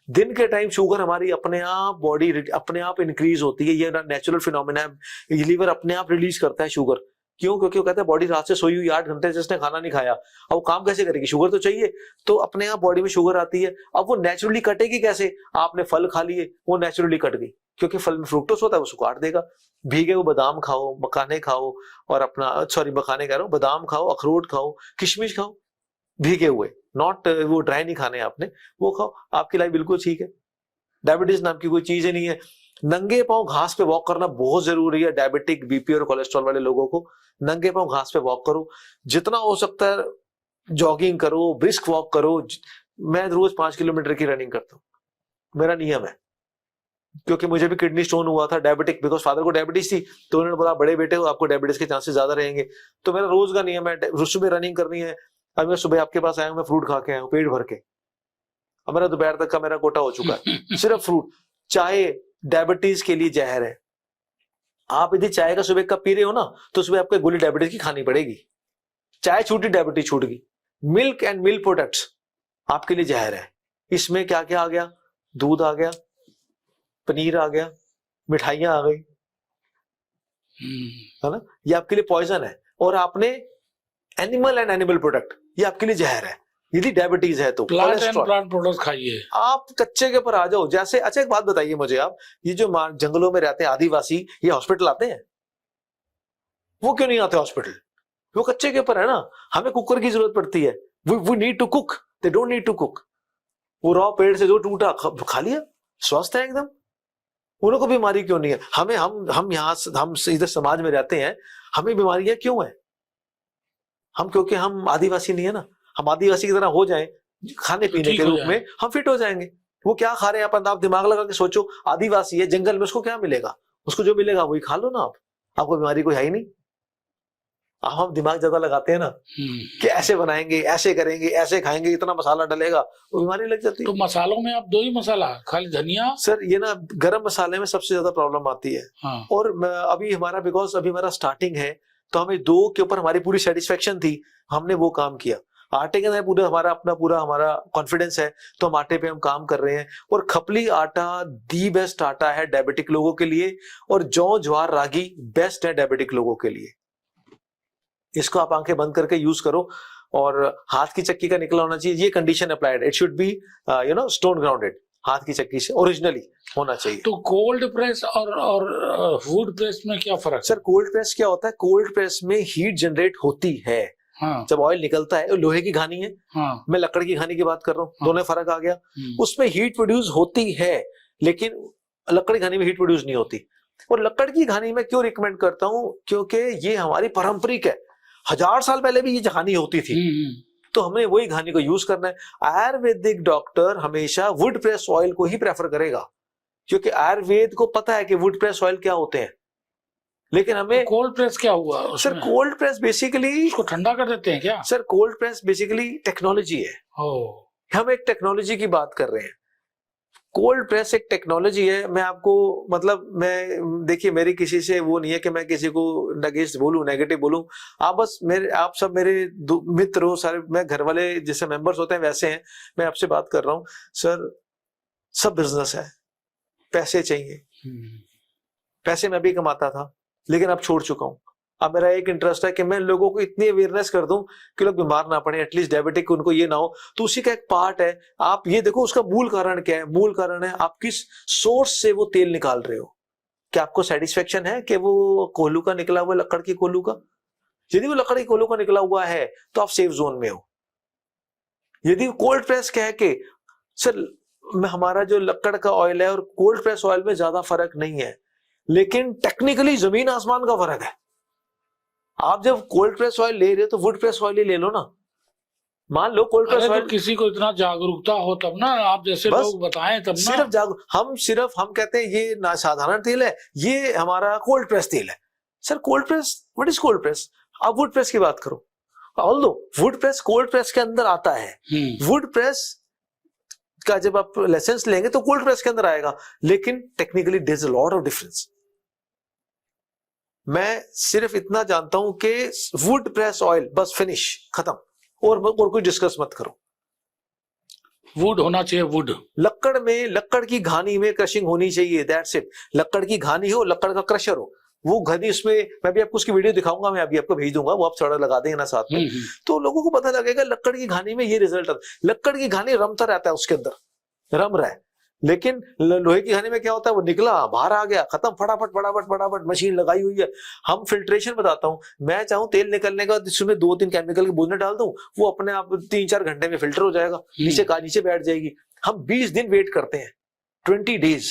दिन के टाइम शुगर हमारी अपने आप बॉडी अपने आप इंक्रीज होती है, ये नेचुरल फिनोमिना है। लीवर अपने आप रिलीज करता है शुगर। क्यों? क्योंकि वो कहता है बॉडी रात से सोई हुई 8 घंटे से, इसने खाना नहीं खाया, अब वो काम कैसे करेगी? शुगर तो चाहिए, तो अपने आप बॉडी में शुगर आती है। अब वो नेचुरली कटेगी कैसे? आपने फल खा लिए, वो नेचुरली कट गई, क्योंकि फल में फ्रुक्टोस होता है, उसको काट देगा। भीगे हुए बादाम खाओ, मखाने खाओ, और अपना मखाने कह रहा हूँ, बादाम खाओ, अखरोट खाओ, किशमिश खाओ, भीगे हुए, नॉट वो ड्राई नहीं खाने आपने, वो खाओ, आपकी लाइफ बिल्कुल ठीक है। डायबिटीज नाम की कोई चीज ही नहीं है। नंगे पांव घास पे वॉक करना बहुत जरूरी है। डायबिटिक, बीपी और कोलेस्ट्रॉल वाले लोगों को नंगे पांव घास पे वॉक करो, जितना हो सकता है जॉगिंग करो, ब्रिस्क वॉक करो। मैं रोज 5 किलोमीटर की रनिंग करता हूँ, मेरा नियम है, क्योंकि मुझे भी किडनी स्टोन हुआ था, डायबिटिक, बिकॉज फादर को डायबिटीज थी, तो उन्होंने बोला बड़े बेटे हो, आपको डायबिटीज के चांसेस ज्यादा रहेंगे। तो मेरा रोज का नियम है, सुबह रनिंग करनी है। अब मैं सुबह आपके पास आया हूं, मैं फ्रूट खा के आया हूं पेट भर के, अब मेरा दोपहर तक का मेरा कोटा हो चुका है। सिर्फ फ्रूट। चाय डायबिटीज के लिए जहर है। आप यदि चाय का सुबह कप पी रहे हो ना, तो सुबह आपको गोली डायबिटीज की खानी पड़ेगी। चाय छूटी, डायबिटीज छूट गई। मिल्क एंड मिल्क प्रोडक्ट्स आपके लिए जहर है। इसमें क्या क्या आ गया? दूध आ गया, पनीर आ गया, मिठाइयां आ गई, है ना? ये आपके लिए पॉइजन है। और आपने एनिमल एंड एनिमल प्रोडक्ट, ये आपके लिए जहर है। यदि डायबिटीज है तो प्लांट एंड प्लांट प्रोडक्ट खाइए। आप कच्चे के ऊपर आ जाओ। जैसे, अच्छा एक बात बताइए मुझे आप, ये जो जंगलों में रहते हैं आदिवासी, ये हॉस्पिटल आते हैं? वो क्यों नहीं आते हॉस्पिटल? वो कच्चे के ऊपर है ना। हमें कुकर की जरूरत पड़ती है। We need to cook, they don't need to cook. वो रॉ पेड़ से जो टूटा खा लिया, स्वस्थ है एकदम, उनको बीमारी क्यों नहीं है? हमें हम यहाँ हम इधर समाज में रहते हैं, हमें बीमारियां क्यों है? क्योंकि हम आदिवासी नहीं है ना। हम आदिवासी की तरह हो जाएं खाने पीने के रूप में, हम फिट हो जाएंगे। वो क्या खा रहे हैं अपन, आप दिमाग लगा के सोचो। आदिवासी है जंगल में, उसको क्या मिलेगा? उसको जो मिलेगा वही खा लो ना आप, आपको बीमारी कोई है ही नहीं। हम दिमाग ज्यादा लगाते हैं ना कि ऐसे बनाएंगे, ऐसे करेंगे, ऐसे खाएंगे, इतना मसाला डलेगा, वो बीमारी लग जाती है। तो मसालों में आप 2 ही मसाला, खाली धनिया? सर ये ना गरम मसाले में सबसे ज्यादा प्रॉब्लम आती है। हाँ। और अभी हमारा, बिकॉज अभी हमारा स्टार्टिंग है, तो हमें 2 के ऊपर हमारी पूरी सेटिस्फेक्शन थी, हमने वो काम किया। आटे के अंदर पूरा हमारा कॉन्फिडेंस है, तो हम आटे पे हम काम कर रहे हैं। और खपली आटा दी बेस्ट आटा है डायबिटिक लोगों के लिए, और जौ ज्वार रागी बेस्ट है डायबिटिक लोगों के लिए। इसको आप आंखें बंद करके यूज करो, और हाथ की चक्की का निकला होना चाहिए, ये condition applied, it should be stone grounded, हाथ की चक्की से ओरिजिनली होना चाहिए। तो कोल्ड प्रेस और वुड प्रेस में क्या फर्क है? सर कोल्ड प्रेस क्या होता है, कोल्ड प्रेस में हीट जनरेट होती है। हाँ, जब ऑयल निकलता है, लोहे की घानी है, हाँ, मैं लकड़ की घानी की बात कर रहा हूँ, हाँ। दोनों में फर्क आ गया। उसमें हीट प्रोड्यूस होती है, लेकिन लकड़ की घानी में हीट प्रोड्यूस नहीं होती। और लकड़ की घानी में क्यों रिकमेंड करता हूँ, क्योंकि ये हमारी पारंपरिक है, 1000 साल पहले भी ये घानी होती थी, तो हमने वही घानी को यूज करना है। आयुर्वेदिक डॉक्टर हमेशा वुड प्रेस ऑयल को ही प्रेफर करेगा, क्योंकि आयुर्वेद को पता है कि वुड प्रेस ऑयल क्या होते हैं। लेकिन हमें कोल्ड प्रेस क्या हुआ सर, उसमें? कोल्ड प्रेस बेसिकली, उसको ठंडा कर देते हैं क्या? Sir cold press basically technology है। हम एक टेक्नोलॉजी की बात कर रहे हैं। कोल्ड प्रेस एक टेक्नोलॉजी है। मैं आपको मैं देखिए, मेरी किसी से वो नहीं है कि मैं किसी को नगेस्ट बोलूं, नेगेटिव बोलूं। आप सब मेरे मित्र हो सारे, मैं घर वाले जैसे मेंबर्स होते हैं वैसे हैं। मैं आपसे बात कर रहा हूं सर, सब बिजनेस है, पैसे चाहिए। पैसे मैं भी कमाता था, लेकिन अब छोड़ चुका हूं। अब मेरा एक इंटरेस्ट है कि मैं लोगों को इतनी अवेयरनेस कर दूं कि लोग बीमार ना पड़े, एटलीस्ट डायबिटिक उनको ये ना हो। तो उसी का एक पार्ट है। आप ये देखो, उसका मूल कारण क्या है? मूल कारण है आप किस सोर्स से वो तेल निकाल रहे हो। क्या आपको सेटिस्फेक्शन है कि वो कोल्हू का निकला हुआ, लकड़ की कोल्हू का? यदि वो लकड़ की कोल्हू का निकला हुआ है तो आप सेफ जोन में हो। यदि कोल्ड प्रेस कह के, सर हमारा जो लकड़ का ऑयल है और कोल्ड प्रेस ऑयल में ज्यादा फर्क नहीं है, लेकिन टेक्निकली जमीन आसमान का फर्क है। आप जब कोल्ड प्रेस ऑयल ले रहे हो तो वुड प्रेस ऑयल ही ले लो ना। मान लो कोल्ड प्रेस ऑयल, तो किसी को इतना जागरूकता हो तब ना, आप जैसे लोग बताएं तब ना। हम कहते हैं ये ना साधारण तेल है, ये हमारा कोल्ड प्रेस तेल है। Sir cold press, what is cold press? आप वुड प्रेस की बात करो। Although would press cold press के अंदर आता है, वुड प्रेस का जब आप लाइसेंस लेंगे तो कोल्ड प्रेस के अंदर आएगा, लेकिन technically there is a lot of difference. मैं सिर्फ इतना जानता हूं कि वुड प्रेस ऑयल, बस फिनिश, खत्म, और कोई डिस्कस मत करो। वुड होना चाहिए, वुड। लकड़ की घानी में क्रशिंग होनी चाहिए, दैट्स इट। लकड़ की घानी हो, लकड़ का क्रशर हो, वो घनी, उसमें मैं भी आपको उसकी वीडियो दिखाऊंगा, मैं अभी आपको भेज दूंगा, वो आप थोड़ा लगा देंगे ना साथ में, तो लोगों को पता लगेगा लकड़ की घानी में ये रिजल्ट। लकड़ की घानी रमता रहता है, उसके अंदर रम रहा है, लेकिन लोहे की घानी में क्या होता है, वो निकला बाहर आ गया, खत्म, फटाफट मशीन लगाई हुई है। हम फिल्ट्रेशन बताता हूं, मैं चाहूं तेल निकलने का इसमें 2-3 केमिकल की बूंदें डाल दूं, वो अपने आप 3-4 घंटे में फिल्टर हो जाएगा, नीचे बैठ जाएगी। हम 20 दिन वेट करते हैं, 20 डेज।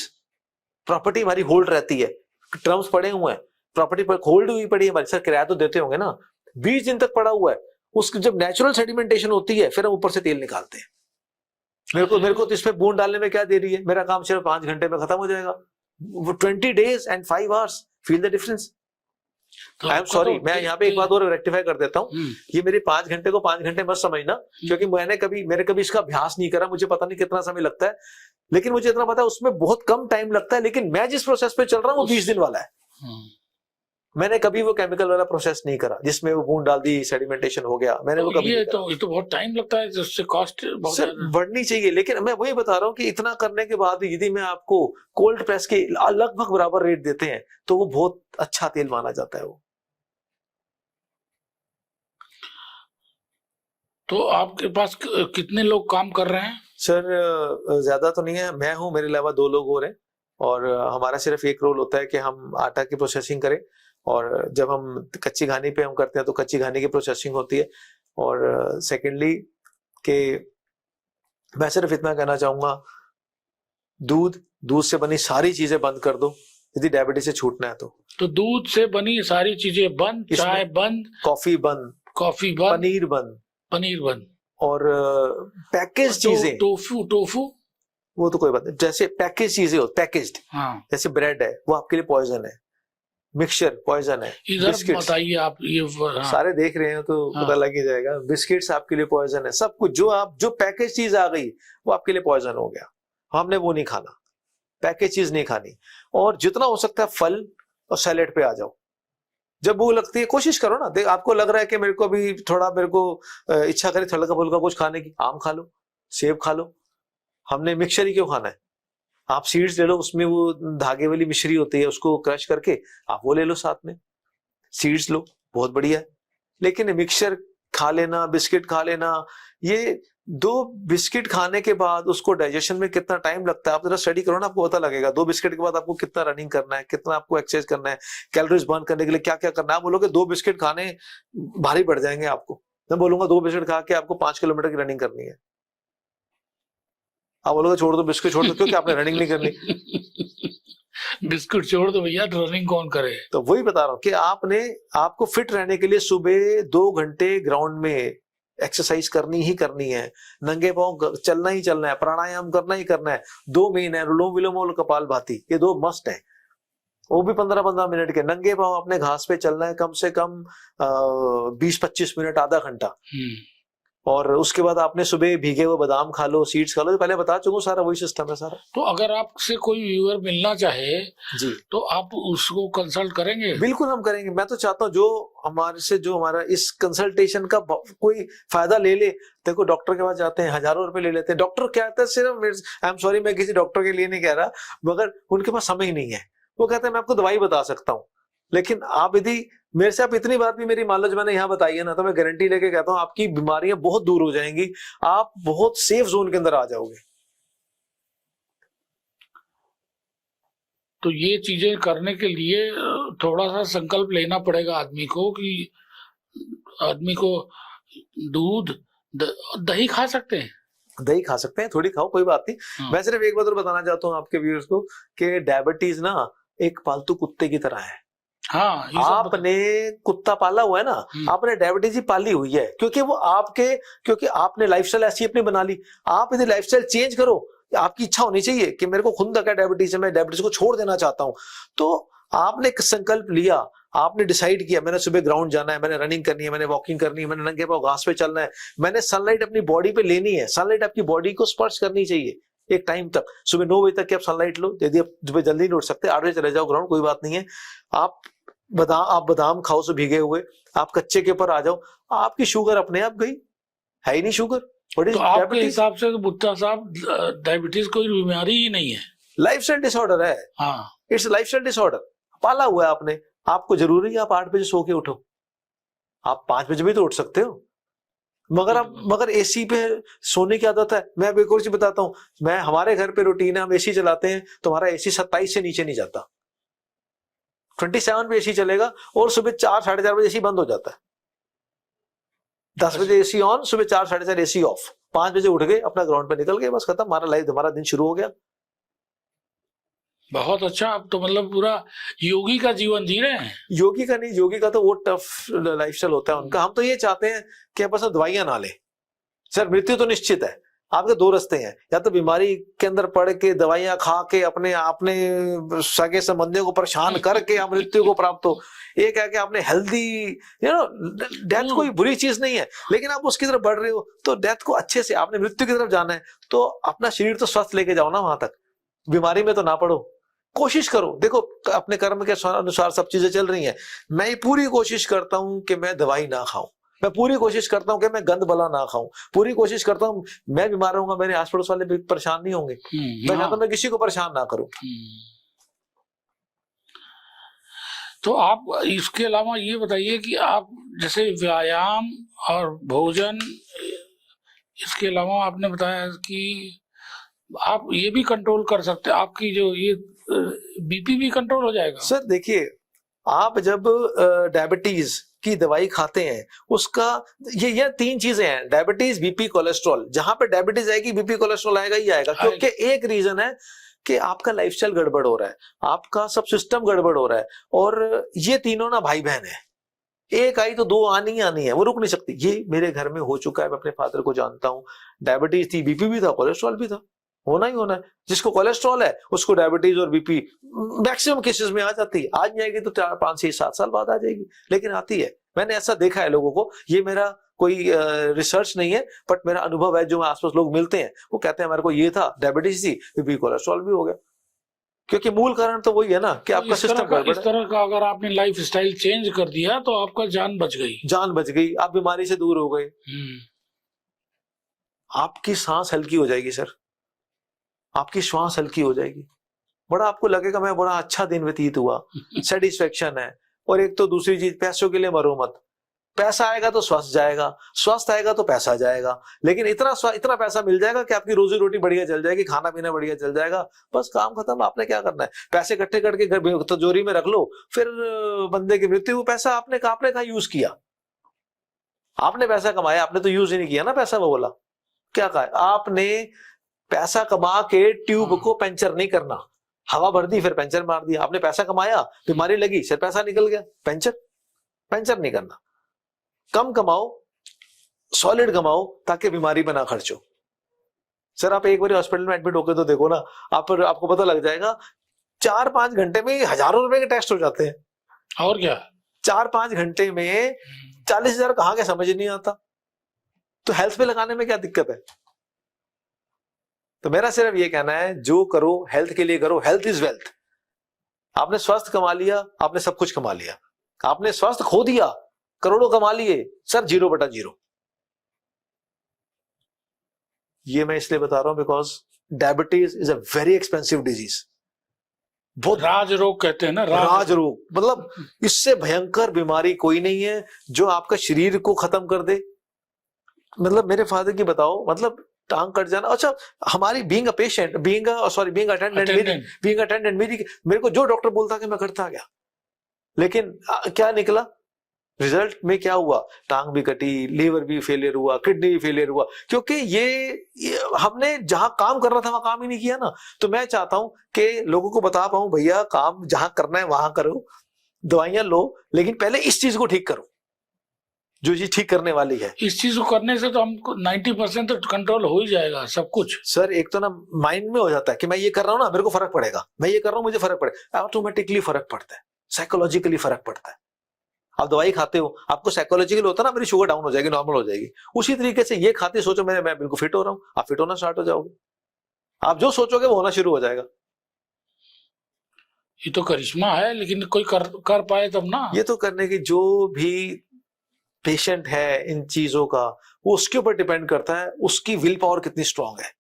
प्रॉपर्टी हमारी होल्ड रहती है, टर्म्स पड़े हुए हैं, प्रॉपर्टी पर होल्ड हुई पड़ी है हमारी। सर किराया तो देते होंगे ना, 20 दिन तक पड़ा हुआ है। उसकी जब नेचुरल सेडिमेंटेशन होती है, फिर हम ऊपर से तेल निकालते हैं। मेरे को तो इसमें बूंद डालने में क्या देरी है, मेरा काम सिर्फ 5 घंटे में खत्म हो जाएगा। 20 days and 5 hours, feel the difference। I am sorry, मैं यहाँ पे एक बात और रेक्टिफाई कर देता हूँ, ये मेरे 5 घंटे को 5 घंटे मत समझना, क्योंकि मैंने कभी इसका अभ्यास नहीं करा, मुझे पता नहीं कितना समय लगता है, लेकिन मुझे इतना पता है उसमें बहुत कम टाइम लगता है। लेकिन मैं जिस प्रोसेस पे चल रहा हूँ वो 20 दिन वाला है। मैंने कभी वो केमिकल वाला प्रोसेस नहीं करा जिसमें वो बूंद डाल दी, सेडिमेंटेशन हो गया, मैंने वो कभी ये तो बहुत टाइम लगता है, जिससे कॉस्ट सर बढ़नी चाहिए। लेकिन मैं वही बता रहा हूँ कि इतना करने के बाद यदि मैं आपको कोल्ड प्रेस के लगभग बराबर रेट देते हैं तो वो बहुत अच्छा तेल माना जाता है वो। तो आपके पास कितने लोग काम कर रहे हैं? सर ज्यादा तो नहीं है, मैं हूँ, मेरे अलावा 2 लोग और हैं, और हमारा सिर्फ एक रोल होता है कि हम आटा की प्रोसेसिंग करें, और जब हम कच्ची घानी पे हम करते हैं तो कच्ची घानी की प्रोसेसिंग होती है। और सेकेंडली कि मैं सिर्फ इतना कहना चाहूंगा, दूध से बनी सारी चीजें बंद कर दो यदि डायबिटीज से छूटना है तो दूध से बनी सारी चीजें बंद, चाय बंद, कॉफी बंद, पनीर बंद, और पैकेज चीजें, टोफू वो तो कोई बात नहीं, जैसे पैकेज चीजें हो, पैकेज्ड, जैसे ब्रेड है वो आपके लिए पॉइजन है, मिक्सचर पॉइजन है, इधर बताइए आप, ये सारे देख रहे हैं तो पता लग ही जाएगा, बिस्किट्स आपके लिए पॉइजन है, सब कुछ जो पैकेज चीज आ गई वो आपके लिए पॉइजन हो गया। हमने वो नहीं खाना, पैकेज चीज नहीं खानी, और जितना हो सकता है फल और सैलेड पे आ जाओ। जब भूख लगती है कोशिश करो ना, देख आपको लग रहा है कि मेरे को अभी थोड़ा मेरे को इच्छा करे हल्का फुल्का कुछ खाने की, आम खा लो, सेब खा लो। हमने मिक्सचर ही क्यों खाना है? आप सीड्स ले लो, उसमें वो धागे वाली मिश्री होती है, उसको क्रश करके आप वो ले लो साथ में, सीड्स लो, बहुत बढ़िया है। लेकिन मिक्सचर खा लेना, बिस्किट खा लेना, ये 2 बिस्किट खाने के बाद उसको डाइजेशन में कितना टाइम लगता है आप जरा स्टडी करो ना, आपको पता लगेगा। 2 बिस्किट के बाद आपको कितना रनिंग करना है, कितना आपको एक्सरसाइज करना है, कैलोरीज बर्न करने के लिए क्या क्या करना है। आप बोलोगे 2 बिस्किट खाने भारी पड़ जाएंगे आपको, मैं बोलूंगा 2 बिस्किट खा के आपको 5 किलोमीटर की रनिंग करनी है। आप बोलोगे छोड़ दो, बिस्किट छोड़ दो, क्योंकि आपने रनिंग नहीं करनी। बिस्कुट छोड़ दो भैया, रनिंग कौन करे? तो वही बता रहा हूं कि आपको फिट रहने के लिए सुबह 2 घंटे ग्राउंड में एक्सरसाइज करनी ही करनी है, नंगे पांव चलना ही चलना है, प्राणायाम करना ही करना है। 2 मेन है, अनुलोम विलोम और कपालभाति, ये 2 मस्ट है, वो भी 15-15 मिनट के। नंगे पांव अपने घास पे चलना है कम से कम 20-25 मिनट, आधा घंटा। और उसके बाद आपने सुबह भीगे हुए बादाम खा लो, सीड्स खा लो, तो पहले बता चुका सारा, वही सिस्टम है सारा। तो अगर आपसे कोई व्यूअर मिलना चाहे जी तो आप उसको कंसल्ट करेंगे? बिल्कुल हम करेंगे। मैं तो चाहता हूँ जो हमारा इस कंसल्टेशन का कोई फायदा ले ले। देखो डॉक्टर के पास जाते हैं, हजारों रुपए ले लेते हैं। डॉक्टर क्या कहता है, सिर्फ आई एम सॉरी, मैं किसी डॉक्टर के लिए नहीं कह रहा, मगर उनके पास समय ही नहीं है। वो कहते हैं मैं आपको दवाई बता सकता हूँ, लेकिन आप यदि मेरे से आप इतनी बात भी मेरी मान लो जो मैंने यहाँ बताई है ना, तो मैं गारंटी लेके कहता हूँ आपकी बीमारियां बहुत दूर हो जाएंगी, आप बहुत सेफ जोन के अंदर आ जाओगे। तो ये चीजें करने के लिए थोड़ा सा संकल्प लेना पड़ेगा आदमी को, कि आदमी को दूध दही खा सकते हैं, दही खा सकते हैं, थोड़ी खाओ कोई बात नहीं। मैं सिर्फ एक बात और बताना चाहता हूँ आपके व्यूअर्स को कि डायबिटीज ना एक पालतू कुत्ते की तरह है। हाँ, आपने कुत्ता पाला हुआ है ना, आपने डायबिटीज ही पाली हुई है, क्योंकि आपने लाइफस्टाइल ऐसी अपनी बना ली। आप यदि लाइफस्टाइल चेंज करो, आपकी इच्छा होनी चाहिए कि मेरे को खुद तक है डायबिटीज है, मैं डायबिटीज को छोड़ देना चाहता हूं, तो आपने एक संकल्प लिया, आपने डिसाइड किया मैंने सुबह ग्राउंड जाना है, मैंने रनिंग करनी है, मैंने वॉकिंग करनी है, मैंने नंगे पांव घास पे चलना है, मैंने सनलाइट अपनी बॉडी पे लेनी है। सनलाइट आपकी बॉडी को स्पर्श करनी चाहिए एक टाइम तक। सुबह 9 बजे तक की आप सनलाइट लो, यदि आप सुबह जल्दी नहीं उठ सकते 8 बजे चले जाओ ग्राउंड, कोई बात नहीं है। आप बादाम खाओ से भीगे हुए, आप कच्चे के ऊपर आ जाओ, आपकी शुगर अपने आप गई, है ही नहीं शुगर। तो आपके हिसाब से बुट्टा साहब डायबिटीज कोई बीमारी ही नहीं है, लाइफस्टाइल डिसऑर्डर है। हाँ, इट्स लाइफस्टाइल डिसऑर्डर, पाला हुआ है आपने। आपको जरूरी है आप 8 बजे सो के उठो, आप 5 बजे भी तो उठ सकते हो, मगर एसी पे सोने की आदत है। मैं एक और चीज बताता हूँ, हमारे घर पे रूटीन है, हम एसी चलाते हैं तो हमारा एसी 27 से नीचे नहीं जाता, 27 पे एसी चलेगा, और सुबह 4-4:30 बजे एसी बंद हो जाता है। 10 बजे एसी ऑन, सुबह 4-4:30 एसी ऑफ, 5 बजे उठ गए, अपना ग्राउंड पे निकल गए, बस खत्म, हमारा दिन शुरू हो गया। बहुत अच्छा। आप तो मतलब पूरा योगी का जीवन जी रहे हैं। योगी का नहीं, योगी का तो वो टफ लाइफस्टाइल होता है उनका। हम तो ये चाहते हैं कि बस दवाइयां ना ले। सर मृत्यु तो निश्चित है, आपके 2 रास्ते हैं, या तो बीमारी के अंदर पड़ के दवाइयां खा के अपने सगे संबंधियों को परेशान करके आप मृत्यु को प्राप्त हो। एक है कि आपने हेल्दी, डेथ कोई बुरी चीज नहीं है, लेकिन आप उसकी तरफ बढ़ रहे हो, तो डेथ को अच्छे से, आपने मृत्यु की तरफ जाना है तो अपना शरीर तो स्वस्थ लेके जाओ ना वहां तक, बीमारी में तो ना पड़ो। कोशिश करो, देखो अपने कर्म के अनुसार सब चीजें चल रही हैं। मैं पूरी कोशिश करता हूं कि मैं दवाई ना खाऊं, मैं पूरी कोशिश करता हूं कि मैं गंद बला ना खाऊं, पूरी कोशिश करता हूं, मैं बीमार होऊंगा मेरे आस पड़ोस वाले भी परेशान नहीं होंगे, मैं चाहता हूं मैं किसी को परेशान ना करूं। तो आप इसके अलावा ये बताइए कि आप जैसे व्यायाम और भोजन, इसके अलावा आपने बताया कि आप ये भी कंट्रोल कर सकते हैं, आपकी जो ये बीपी भी कंट्रोल हो जाएगा। सर देखिए, आप जब डायबिटीज की दवाई खाते हैं, उसका ये 3 चीजें हैं, डायबिटीज, बीपी, कोलेस्ट्रॉल। जहां पे डायबिटीज आएगी बीपी कोलेस्ट्रॉल आएगा ही आएगा, क्योंकि एक रीजन है कि आपका लाइफस्टाइल गड़बड़ हो रहा है, आपका सब सिस्टम गड़बड़ हो रहा है, और ये तीनों ना भाई बहन है, एक आई तो 2 आनी है, वो रुक नहीं सकती। ये मेरे घर में हो चुका है, मैं अपने फादर को जानता हूं, डायबिटीज थी, बीपी भी था, कोलेस्ट्रॉल भी था, होना ही होना है। जिसको कोलेस्ट्रॉल है उसको डायबिटीज और बीपी मैक्सिमम केसेस में आ जाती है, आज नहीं आएगी तो 4, 5, 6, 7 साल बाद आ जाएगी, लेकिन आती है। मैंने ऐसा देखा है लोगों को, ये मेरा कोई रिसर्च नहीं है, बट मेरा अनुभव है, जो आसपास लोग मिलते हैं वो कहते हैं हमारे को ये था, डायबिटीज थी, बीपी कोलेस्ट्रॉल भी हो गया। क्योंकि मूल कारण तो वही है ना कि आपका सिस्टम गड़बड़ इस तरह का अगर आपने लाइफ स्टाइल चेंज कर दिया तो आपका जान बच गई, जान बच गई, आप बीमारी से दूर हो गए, आपकी सांस हल्की हो जाएगी सर, आपकी श्वास हल्की हो जाएगी, बड़ा आपको लगेगा मैं बड़ा अच्छा दिन व्यतीत हुआ, सेटिस्फेक्शन है। और एक तो दूसरी चीज, पैसों के लिए मरो मत, पैसा आएगा तो स्वास्थ्य जाएगा, स्वास्थ्य आएगा तो पैसा जाएगा, लेकिन इतना पैसा मिल जाएगा कि आपकी रोजी रोटी बढ़िया चल जाएगी, खाना पीना बढ़िया चल जाएगा, बस काम खत्म। आपने क्या करना है, पैसे इकट्ठे करके तिजोरी में रख लो, फिर बंदे की मृत्यु, वो पैसा आपने कहा यूज किया, आपने पैसा कमाया, आपने तो यूज ही नहीं किया ना पैसा। वो बोला क्या कहा, आपने पैसा कमा के ट्यूब को पंचर नहीं करना, हवा भर दी फिर पंचर मार दिया। आपने पैसा कमाया, बीमारी लगी, फिर पैसा निकल गया, पंचर नहीं करना। कम कमाओ, सॉलिड कमाओ, ताकि बीमारी पे ना खर्चो। सर आप एक बार हॉस्पिटल में एडमिट होकर तो देखो ना, आपको पता लग जाएगा 4-5 घंटे में हजारों रुपए के टेस्ट हो जाते हैं। और क्या, 4-5 घंटे में 40,000 कहाँ के समझ नहीं आता, तो हेल्थ पे लगाने में क्या दिक्कत है। तो मेरा सिर्फ ये कहना है, जो करो हेल्थ के लिए करो, हेल्थ इज वेल्थ। आपने स्वास्थ्य कमा लिया, आपने सब कुछ कमा लिया। आपने स्वास्थ्य खो दिया, करोड़ों कमा लिए, सर 0/0। ये मैं इसलिए बता रहा हूं because diabetes is a very expensive disease. बहुत राजरोग कहते हैं ना, राजरोग, मतलब इससे भयंकर बीमारी कोई नहीं है जो आपका शरीर को खत्म कर दे। मतलब मेरे फादर की बताओ, मतलब टांग कट जाना। अच्छा, हमारी being a patient, being attendant, मेरे को जो डॉक्टर बोलता कि मैं करता गया, लेकिन क्या निकला रिजल्ट में, क्या हुआ, टांग भी कटी, लीवर भी फेलियर हुआ, किडनी भी फेलियर हुआ, क्योंकि ये हमने जहां काम करना था वहां काम ही नहीं किया ना। तो मैं चाहता हूं कि लोगों को बता पाऊं, भैया काम जहां करना है वहां करो, दवाइयां लो, लेकिन पहले इस चीज को ठीक करो जो चीज ठीक करने वाली है। इस चीज को करने से तो हमको 90% तो कंट्रोल हो ही जाएगा सब कुछ। सर एक तो ना माइंड में हो जाता है कि मैं ये कर रहा हूं ना, मेरे को फर्क पड़ेगा, मैं ये कर रहा हूं मुझे फर्क पड़ेगा, ऑटोमेटिकली फर्क पड़ता है, साइकोलॉजिकली फर्क पड़ता है। आप दवाई खाते हो, आपको साइकोलॉजिकल होता है ना, मेरी शुगर डाउन हो जाएगी, नॉर्मल हो जाएगी। उसी तरीके से ये खाते सोचो मैं बिल्कुल फिट हो रहा हूं, आप फिट होना स्टार्ट हो जाओगे। आप जो सोचोगे वो होना शुरू हो जाएगा। ये तो करिश्मा है, लेकिन कोई कर पाए तब ना। ये तो करने की, जो भी पेशेंट है इन चीजों का, वो उसके ऊपर डिपेंड करता है, उसकी विल पावर कितनी स्ट्रांग है,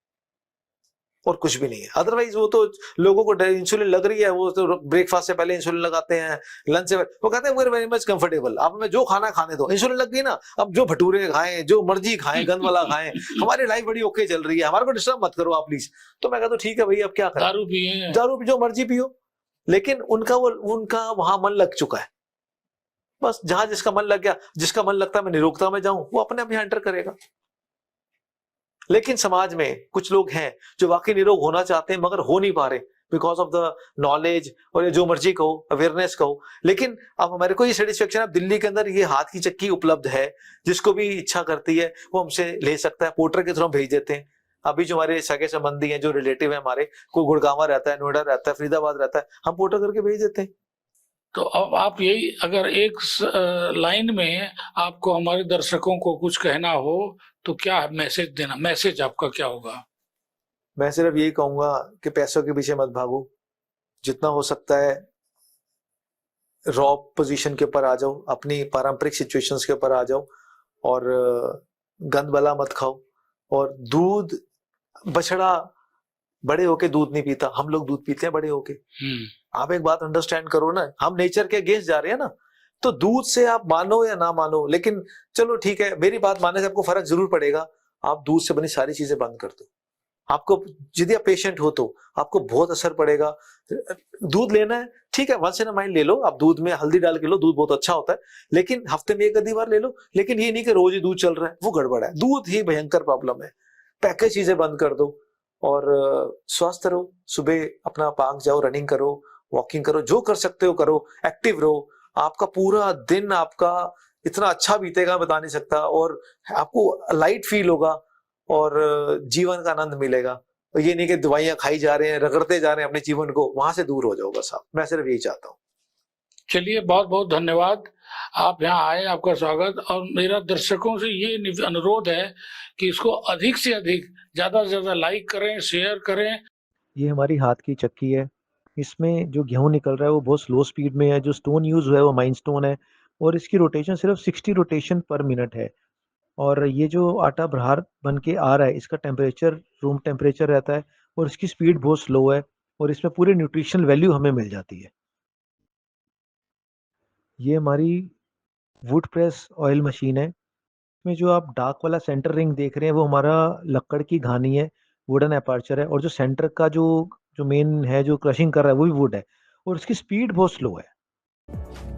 और कुछ भी नहीं है। अदरवाइज वो तो लोगों को इंसुलिन लग रही है, वो तो ब्रेकफास्ट से पहले इंसुलिन लगाते हैं, लंच से वो कहते हैं वेरी वेरी मच कंफर्टेबल, आप हमें जो खाना खाने दो। इंसुलिन लग गई ना, अब जो भटूरे खाएं, जो मर्जी खाएं, गंद वाला खाएं, हमारी लाइफ बड़ी ओके चल रही है, हमारे को डिस्टर्ब मत करो आप प्लीज। तो मैं कहता हूँ ठीक है भाई, अब क्या करें, दारू पिए, दारू जो मर्जी पियो, लेकिन उनका वहां मन लग चुका है। बस जहां जिसका मन लग गया, जिसका मन लगता है मैं निरोगता में जाऊं, वो अपने आप यहां एंटर करेगा। लेकिन समाज में कुछ लोग हैं जो वाकई निरोग होना चाहते हैं मगर हो नहीं पा रहे, बिकॉज ऑफ द नॉलेज, और ये जो मर्जी कहो, अवेयरनेस कहो। लेकिन अब हमारे को ये सेटिस्फेक्शन, अब दिल्ली के अंदर ये हाथ की चक्की उपलब्ध है, जिसको भी इच्छा करती है वो हमसे ले सकता है, पोर्टर के थ्रू हम भेज देते हैं। अभी जो हमारे सगे संबंधी हैं, जो रिलेटिव है हमारे, कोई गुड़गांव रहता है, नोएडा रहता है, फरीदाबाद रहता है, हम पोर्टर करके भेज देते हैं। तो अब आप यही, अगर एक लाइन में आपको हमारे दर्शकों को कुछ कहना हो तो क्या मैसेज देना, मैसेज आपका क्या होगा? मैं सिर्फ यही कहूंगा कि पैसों के पीछे मत भागो, जितना हो सकता है रॉ पोजीशन के ऊपर आ जाओ, अपनी पारंपरिक सिचुएशंस के ऊपर आ जाओ, और गंद वाला मत खाओ। और दूध, बछड़ा बड़े होके दूध नहीं पीता, हम लोग दूध पीते हैं बड़े होके। आप एक बात अंडरस्टैंड करो ना, हम नेचर के अगेंस्ट जा रहे हैं ना, तो दूध से आप मानो या ना मानो, लेकिन चलो ठीक है, मेरी बात मानने से आपको फर्क जरूर पड़ेगा। आप दूध से बनी सारी चीजें बंद कर दो, आपको यदि आप पेशेंट हो तो आपको बहुत असर पड़ेगा। दूध लेना है ठीक है, वंस इन अ माइंड ले लो, आप दूध में हल्दी डाल के लो, दूध बहुत अच्छा होता है, लेकिन हफ्ते में 1 बार ले लो। लेकिन ये नहीं कि रोज ही दूध चल रहा है, वो गड़बड़ है। दूध ही भयंकर प्रॉब्लम है। पैकेज चीजें बंद कर दो और स्वस्थ रहो। सुबह अपना पार्क जाओ, रनिंग करो, वॉकिंग करो, जो कर सकते हो करो, एक्टिव रहो। आपका पूरा दिन आपका इतना अच्छा बीतेगा बता नहीं सकता, और आपको लाइट फील होगा और जीवन का आनंद मिलेगा। तो ये नहीं कि दवाइयां खाई जा रहे हैं, रगड़ते जा रहे हैं अपने जीवन को, वहां से दूर हो जाओ बस आप। मैं सिर्फ यही चाहता हूँ। चलिए, बहुत बहुत धन्यवाद, आप यहाँ आए, आपका स्वागत। और मेरा दर्शकों से ये अनुरोध है कि इसको अधिक से अधिक, ज्यादा से ज्यादा लाइक करें, शेयर करें। ये हमारी हाथ की चक्की है, इसमें जो गेहूँ निकल रहा है वो बहुत स्लो स्पीड में है, जो स्टोन यूज़ हुआ है वो माइलस्टोन है और इसकी रोटेशन सिर्फ 60 रोटेशन पर मिनट है। और ये जो आटा बाहर बन के आ रहा है इसका टेम्परेचर रूम टेम्परेचर रहता है और इसकी स्पीड बहुत स्लो है और इसमें पूरी न्यूट्रिशनल वैल्यू हमें मिल जाती है। ये हमारी वुड प्रेस ऑयल मशीन है। इसमें जो आप डार्क वाला सेंटर रिंग देख रहे हैं वो हमारा लक्कड़ की घानी है, वुडन एपर्चर है और जो सेंटर का जो जो मेन है जो क्रशिंग कर रहा है वो भी वुड है और उसकी स्पीड बहुत स्लो है।